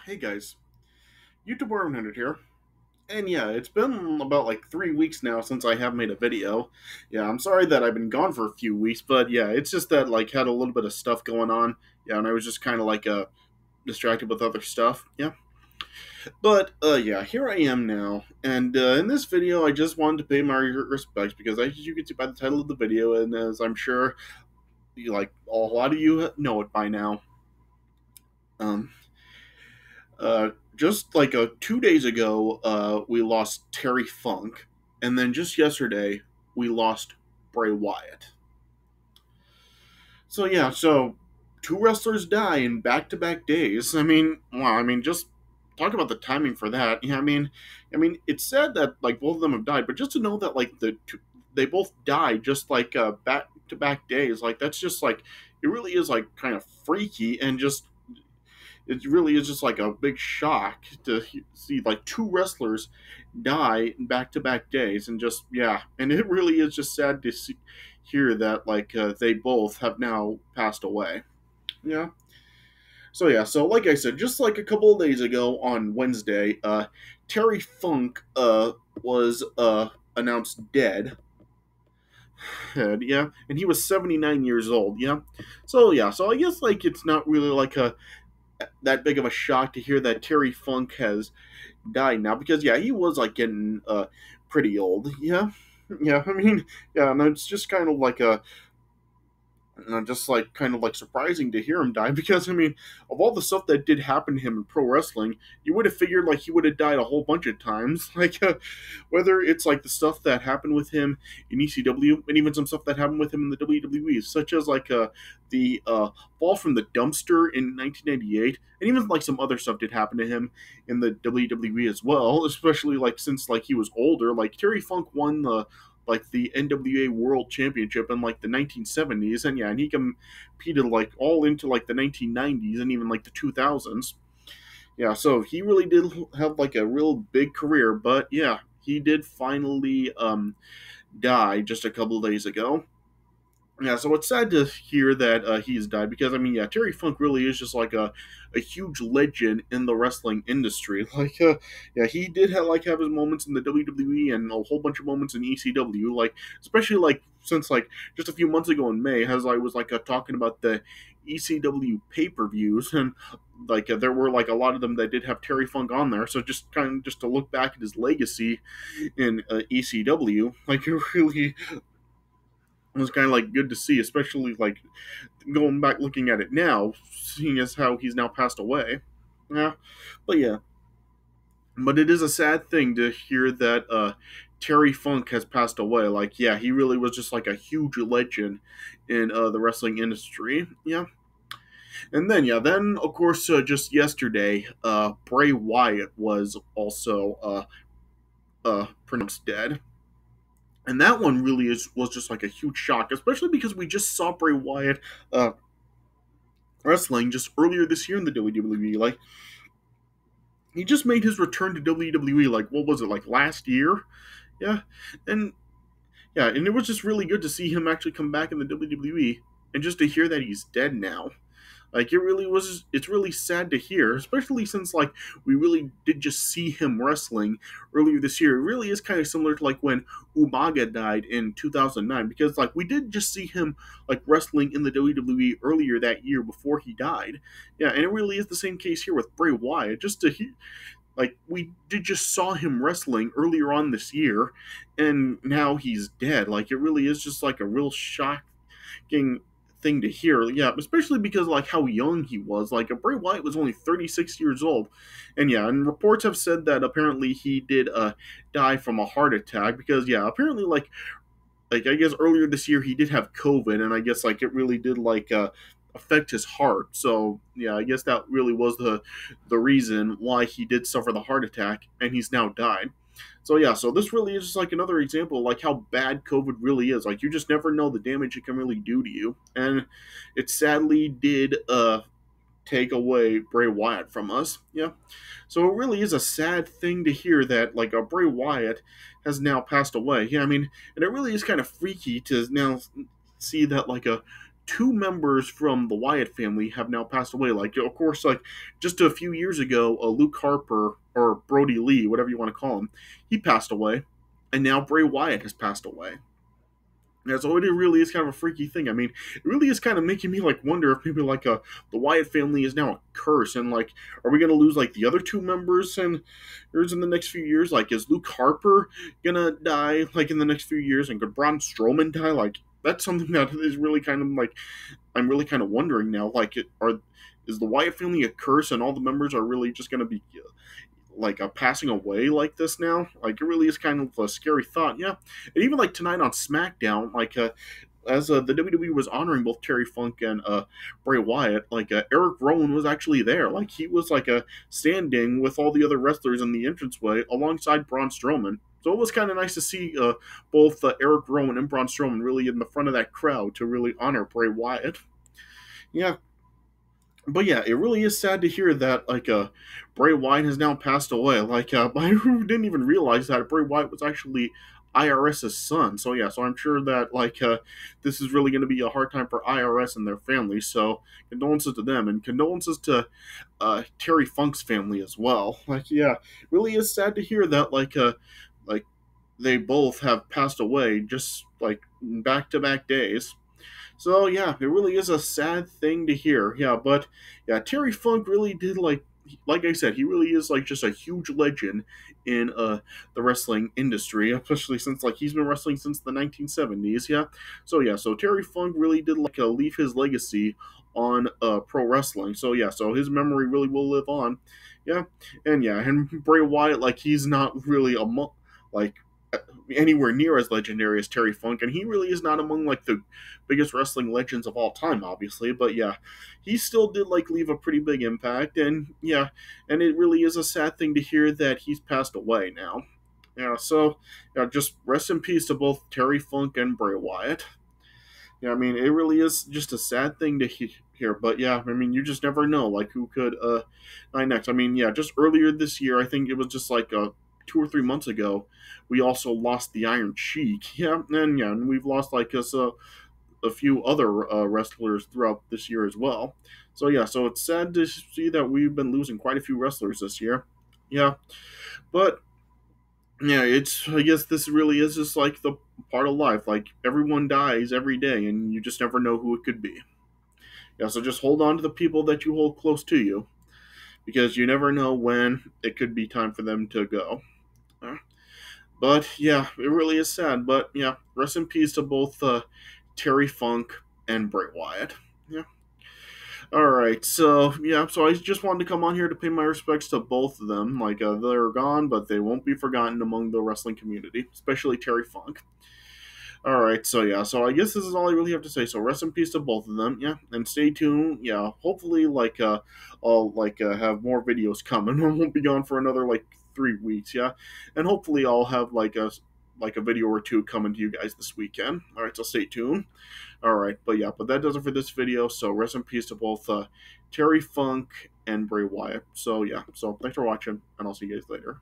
Hey guys, YouTube 100 here. And yeah, it's been about like 3 weeks now since I have made a video. Yeah, I'm sorry that I've been gone for a few weeks, but yeah, it's just that like had a little bit of stuff going on. Yeah, and I was just kind of like distracted with other stuff. Yeah. But yeah, here I am now. And in this video, I just wanted to pay my respects because as you can see by the title of the video, and as I'm sure like a lot of you know it by now, um, just like 2 days ago, we lost Terry Funk, and then just yesterday we lost Bray Wyatt. So yeah, so two wrestlers die in back-to-back days. Just talk about the timing for that. Yeah, it's sad that like both of them have died, but just to know that like they both died just like back-to-back days, like that's just like it really is like kind of freaky and just it really is just like a big shock to see like two wrestlers die in back-to-back days, and just yeah, and it really is just sad to hear that like they both have now passed away. Yeah. So yeah, so like I said, just like a couple of days ago on Wednesday, Terry Funk was announced dead. Yeah, and he was 79 years old. Yeah, so yeah, so I guess like it's not really like a that big of a shock to hear that Terry Funk has died now, because yeah, he was like getting pretty old. Yeah, yeah. Yeah, and it's just kind of like a just like kind of like surprising to hear him die because of all the stuff that did happen to him in pro wrestling, you would have figured like he would have died a whole bunch of times. Like whether it's like the stuff that happened with him in ECW and even some stuff that happened with him in the WWE, such as like the fall from the dumpster in 1998, and even like some other stuff did happen to him in the WWE as well. Especially like since like he was older, like Terry Funk won the NWA World Championship in like the 1970s, and yeah, and he competed like all into like the 1990s and even like the 2000s. Yeah, so he really did have like a real big career, but yeah, he did finally die just a couple of days ago. Yeah, so it's sad to hear that he's died because yeah, Terry Funk really is just like a huge legend in the wrestling industry. Like, yeah, he did have his moments in the WWE and a whole bunch of moments in ECW. Like, especially like since like just a few months ago in May, as I was like talking about the ECW pay-per-views, and like there were like a lot of them that did have Terry Funk on there. So just kind of just to look back at his legacy in ECW, like it really was kind of like good to see, especially like going back looking at it now, seeing as how he's now passed away. Yeah, but yeah, but it is a sad thing to hear that Terry Funk has passed away. Like, yeah, he really was just like a huge legend in the wrestling industry. Yeah, and then yeah, then of course just yesterday, Bray Wyatt was also pronounced dead. And that one really was just like a huge shock, especially because we just saw Bray Wyatt uh, wrestling just earlier this year in the WWE. Like he just made his return to WWE. Like what was it, like last year? Yeah, and yeah, and it was just really good to see him actually come back in the WWE, and just to hear that he's dead now. Like it really was. It's really sad to hear, especially since like we really did just see him wrestling earlier this year. It really is kind of similar to like when Umaga died in 2009, because like we did just see him like wrestling in the WWE earlier that year before he died. Yeah, and it really is the same case here with Bray Wyatt. Just to hear, like we did just saw him wrestling earlier on this year, and now he's dead. Like it really is just like a real shocking thing to hear. Yeah, especially because like how young he was. Like Bray Wyatt was only 36 years old, and yeah, and reports have said that apparently he did die from a heart attack because yeah, apparently like I guess earlier this year he did have COVID, and I guess like it really did like affect his heart. So yeah, I guess that really was the reason why he did suffer the heart attack, and he's now died. So yeah, so this really is just like another example of like how bad COVID really is. Like you just never know the damage it can really do to you, and it sadly did take away Bray Wyatt from us. Yeah, so it really is a sad thing to hear that like a Bray Wyatt has now passed away. Yeah, and it really is kind of freaky to now see that like a two members from the Wyatt family have now passed away. Like, of course, like just a few years ago, Luke Harper or Brody Lee, whatever you want to call him, he passed away, and now Bray Wyatt has passed away. Yeah, so it really is kind of a freaky thing. I mean, it really is kind of making me like wonder if maybe like the Wyatt family is now a curse, and like, are we gonna lose like the other two members and in the next few years? Like, is Luke Harper gonna die like in the next few years, and could Braun Strowman die? Like, that's something that is really kind of like I'm really kind of wondering now. Like, is the Wyatt family a curse, and all the members are really just gonna be like passing away like this now? Like, it really is kind of a scary thought. Yeah, and even like tonight on SmackDown, like as the WWE was honoring both Terry Funk and Bray Wyatt, like Eric Rowan was actually there. Like, he was like standing with all the other wrestlers in the entranceway alongside Braun Strowman. So it was kind of nice to see both Eric Rowan and Braun Strowman really in the front of that crowd to really honor Bray Wyatt. Yeah, but yeah, it really is sad to hear that like Bray Wyatt has now passed away. Like I didn't even realize that Bray Wyatt was actually IRS's son. So yeah, so I'm sure that like this is really going to be a hard time for IRS and their family. So condolences to them, and condolences to Terry Funk's family as well. Like, yeah, it really is sad to hear that like they both have passed away just like back to back days. So yeah, it really is a sad thing to hear. Yeah, but yeah, Terry Funk really did like I said, he really is like just a huge legend in the wrestling industry, especially since like he's been wrestling since the 1970s. Yeah, so yeah, so Terry Funk really did like leave his legacy on pro wrestling. So yeah, so his memory really will live on. Yeah, and Bray Wyatt, like, he's not really like anywhere near as legendary as Terry Funk, and he really is not among like the biggest wrestling legends of all time, obviously. But yeah, he still did like leave a pretty big impact, and yeah, and it really is a sad thing to hear that he's passed away now. Yeah, so yeah, just rest in peace to both Terry Funk and Bray Wyatt. Yeah, I mean, it really is just a sad thing to hear, but yeah, I mean, you just never know, like, who could die next. I mean, yeah, just earlier this year, I think it was just like 2 or 3 months ago, we also lost the Iron Sheik. And we've lost like a few other wrestlers throughout this year as well. So yeah, so it's sad to see that we've been losing quite a few wrestlers this year. Yeah, but yeah, it's I guess this really is just like the part of life. Like, everyone dies every day, and you just never know who it could be. Yeah, so just hold on to the people that you hold close to you, because you never know when it could be time for them to go. But yeah, it really is sad. But yeah, rest in peace to both Terry Funk and Bray Wyatt. Yeah. All right. So yeah, so I just wanted to come on here to pay my respects to both of them. Like, they're gone, but they won't be forgotten among the wrestling community, especially Terry Funk. All right, so yeah, so I guess this is all I really have to say. So rest in peace to both of them, yeah, and stay tuned. Yeah, hopefully, like, I'll like have more videos coming. I won't be gone for another like 3 weeks, yeah, and hopefully I'll have like a video or two coming to you guys this weekend. All right, so stay tuned. All right, but yeah, but that does it for this video. So rest in peace to both Terry Funk and Bray Wyatt. So yeah, so thanks for watching, and I'll see you guys later.